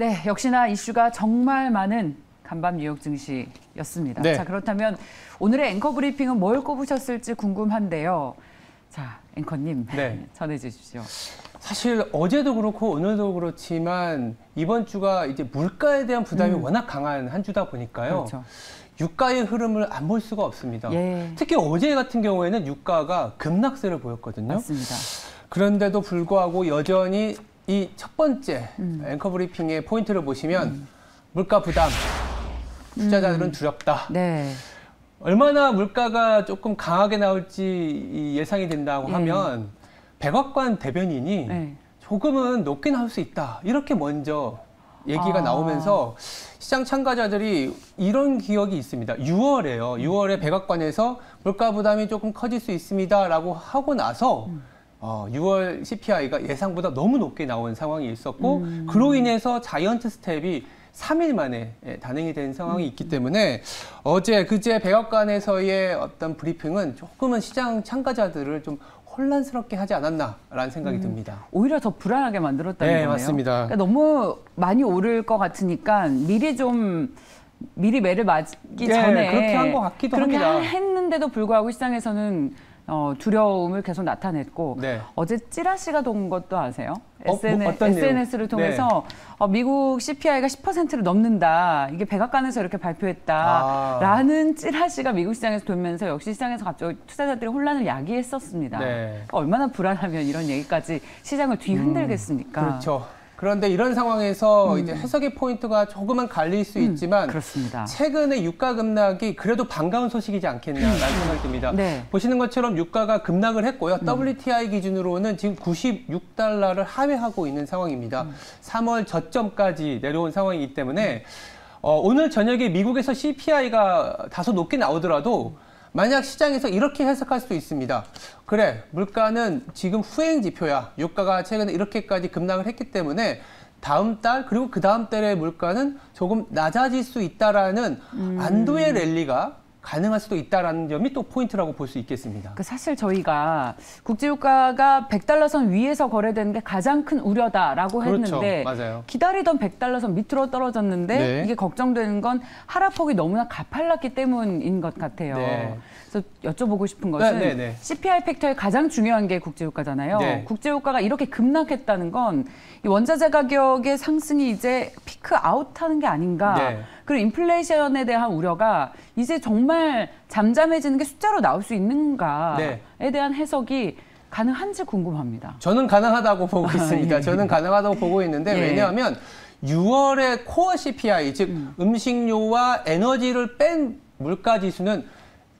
네, 역시나 이슈가 정말 많은 간밤 뉴욕 증시였습니다. 네. 자, 그렇다면 오늘의 앵커 브리핑은 뭘 꼽으셨을지 궁금한데요. 자, 앵커님 네. 전해주십시오. 사실 어제도 그렇고 오늘도 그렇지만 이번 주가 이제 물가에 대한 부담이 워낙 강한 한 주다 보니까요. 그렇죠. 유가의 흐름을 안 볼 수가 없습니다. 예. 특히 어제 같은 경우에는 유가가 급락세를 보였거든요. 맞습니다. 그런데도 불구하고 여전히 이 첫 번째 앵커 브리핑의 포인트를 보시면 물가 부담, 투자자들은 두렵다. 네. 얼마나 물가가 조금 강하게 나올지 예상이 된다고 하면 백악관 대변인이 네. 조금은 높게 나올 수 있다. 이렇게 먼저 얘기가 나오면서 시장 참가자들이 이런 기억이 있습니다. 6월에요. 6월에 백악관에서 물가 부담이 조금 커질 수 있습니다라고 하고 나서 6월 CPI가 예상보다 너무 높게 나온 상황이 있었고 그로 인해서 자이언트 스텝이 3일 만에 단행이 된 상황이 있기 때문에 어제 그제 백악관에서의 어떤 브리핑은 조금은 시장 참가자들을 좀 혼란스럽게 하지 않았나라는 생각이 듭니다. 오히려 더 불안하게 만들었다는 네, 거네요. 맞습니다. 그러니까 너무 많이 오를 것 같으니까 미리 매를 맞기 네, 전에 그렇게 한 것 같기도 그렇게 합니다. 했는데도 불구하고 시장에서는 두려움을 계속 나타냈고 네. 어제 찌라시가 돈 것도 아세요? 어떤 SNS를 통해서 미국 CPI가 10%를 넘는다. 이게 백악관에서 이렇게 발표했다라는 찌라시가 미국 시장에서 돌면서 역시 시장에서 갑자기 투자자들이 혼란을 야기했었습니다. 네. 그러니까 얼마나 불안하면 이런 얘기까지 시장을 뒤흔들겠습니까? 그렇죠. 그런데 이런 상황에서 이제 해석의 포인트가 조금은 갈릴 수 있지만 그렇습니다. 최근에 유가 급락이 그래도 반가운 소식이지 않겠냐라는 생각이 듭니다. 네. 보시는 것처럼 유가가 급락을 했고요. WTI 기준으로는 지금 96달러를 하회하고 있는 상황입니다. 3월 저점까지 내려온 상황이기 때문에 오늘 저녁에 미국에서 CPI가 다소 높게 나오더라도 만약 시장에서 이렇게 해석할 수도 있습니다. 그래, 물가는 지금 후행 지표야. 유가가 최근에 이렇게까지 급락을 했기 때문에 다음 달 그리고 그 다음 달의 물가는 조금 낮아질 수 있다라는 안도의 랠리가 가능할 수도 있다라는 점이 또 포인트라고 볼 수 있겠습니다. 사실 저희가 국제유가가 100달러 선 위에서 거래되는 게 가장 큰 우려다라고 했는데 그렇죠. 맞아요. 기다리던 100달러 선 밑으로 떨어졌는데 네. 이게 걱정되는 건 하락폭이 너무나 가팔랐기 때문인 것 같아요. 네. 그래서 여쭤보고 싶은 것은 CPI 팩터의 가장 중요한 게 국제유가잖아요. 네. 국제유가가 이렇게 급락했다는 건 이 원자재 가격의 상승이 이제 피크 아웃하는 게 아닌가. 네. 그리고 인플레이션에 대한 우려가 이제 정말 잠잠해지는 게 숫자로 나올 수 있는가에 대한 해석이 가능한지 궁금합니다. 저는 가능하다고 보고 있습니다. 예. 저는 가능하다고 보고 있는데 예. 왜냐하면 6월의 코어 CPI, 즉 음식료와 에너지를 뺀 물가지수는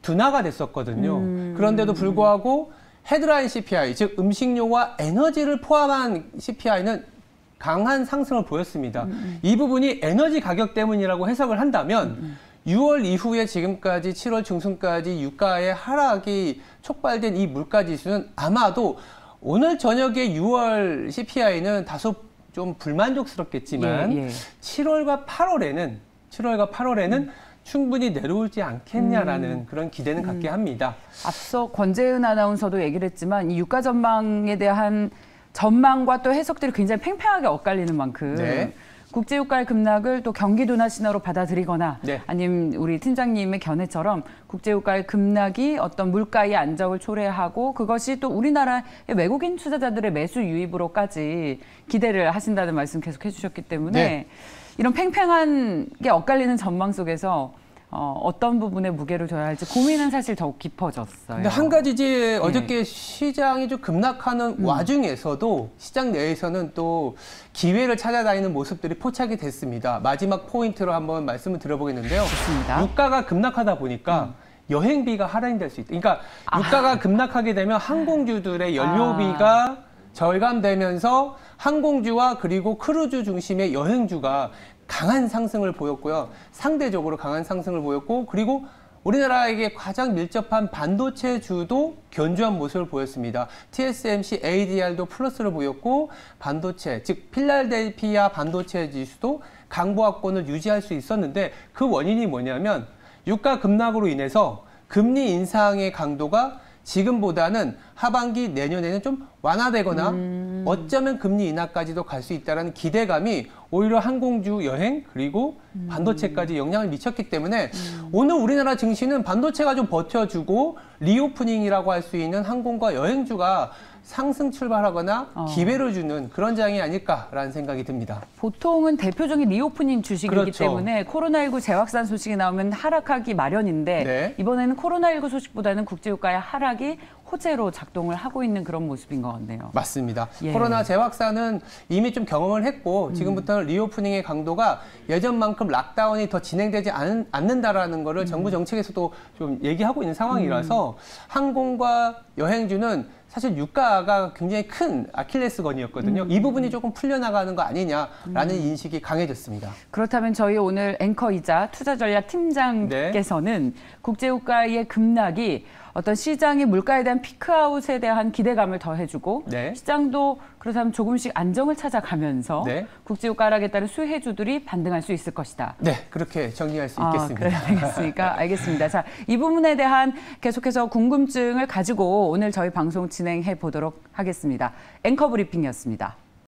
둔화가 됐었거든요. 그런데도 불구하고 헤드라인 CPI, 즉 음식료와 에너지를 포함한 CPI는 강한 상승을 보였습니다. 이 부분이 에너지 가격 때문이라고 해석을 한다면 6월 이후에 지금까지 7월 중순까지 유가의 하락이 촉발된 이 물가지수는 아마도 오늘 저녁에 6월 CPI는 다소 좀 불만족스럽겠지만 7월과 8월에는 충분히 내려올지 않겠냐라는 그런 기대는 갖게 합니다. 앞서 권재은 아나운서도 얘기를 했지만 이 유가 전망에 대한 전망과 또 해석들이 굉장히 팽팽하게 엇갈리는 만큼 국제유가의 급락을 또 경기 둔화 신호로 받아들이거나 아니면 우리 팀장님의 견해처럼 국제유가의 급락이 어떤 물가의 안정을 초래하고 그것이 또 우리나라의 외국인 투자자들의 매수 유입으로까지 기대를 하신다는 말씀 계속 해주셨기 때문에 이런 팽팽한 게 엇갈리는 전망 속에서 어떤 부분에 무게를 둬야 할지 고민은 사실 더욱 깊어졌어요. 근데 한 가지 이제 어저께 시장이 좀 급락하는 와중에서도 시장 내에서는 또 기회를 찾아다니는 모습들이 포착이 됐습니다. 마지막 포인트로 한번 말씀을 드려보겠는데요. 좋습니다. 유가가 급락하다 보니까 여행비가 할인이 될 수 있다. 그러니까 유가가 급락하게 되면 항공주들의 연료비가 절감되면서 항공주와 그리고 크루즈 중심의 여행주가 강한 상승을 보였고요. 상대적으로 강한 상승을 보였고 그리고 우리나라에게 가장 밀접한 반도체주도 견조한 모습을 보였습니다. TSMC, ADR도 플러스를 보였고 반도체, 즉 필라델피아 반도체 지수도 강보합권을 유지할 수 있었는데 그 원인이 뭐냐면 유가 급락으로 인해서 금리 인상의 강도가 지금보다는 하반기 내년에는 좀 완화되거나 어쩌면 금리 인하까지도 갈 수 있다는 기대감이 오히려 항공주, 여행 그리고 반도체까지 영향을 미쳤기 때문에 오늘 우리나라 증시는 반도체가 좀 버텨주고 리오프닝이라고 할 수 있는 항공과 여행주가 상승 출발하거나 기회를 주는 그런 장이 아닐까라는 생각이 듭니다. 보통은 대표적인 리오프닝 주식이기 그렇죠. 때문에 코로나19 재확산 소식이 나오면 하락하기 마련인데 네. 이번에는 코로나19 소식보다는 국제유가의 하락이 호재로 작동을 하고 있는 그런 모습인 것 같네요. 맞습니다. 예. 코로나 재확산은 이미 좀 경험을 했고 지금부터는 리오프닝의 강도가 예전만큼 락다운이 더 진행되지 않는다라는 거를 정부 정책에서도 좀 얘기하고 있는 상황이라서 항공과 여행주는 사실 유가가 굉장히 큰 아킬레스건이었거든요. 이 부분이 조금 풀려나가는 거 아니냐라는 인식이 강해졌습니다. 그렇다면 저희 오늘 앵커이자 투자전략 팀장께서는 국제유가의 급락이 어떤 시장이 물가에 대한 피크아웃에 대한 기대감을 더해주고 네. 시장도 그렇다면 조금씩 안정을 찾아가면서 네. 국제유가 하락에 따른 수혜주들이 반등할 수 있을 것이다. 네, 그렇게 정리할 수 있겠습니다. 그래야 되겠습니까? 알겠습니다. 자, 이 부분에 대한 계속해서 궁금증을 가지고 오늘 저희 방송 진행해 보도록 하겠습니다. 앵커 브리핑이었습니다.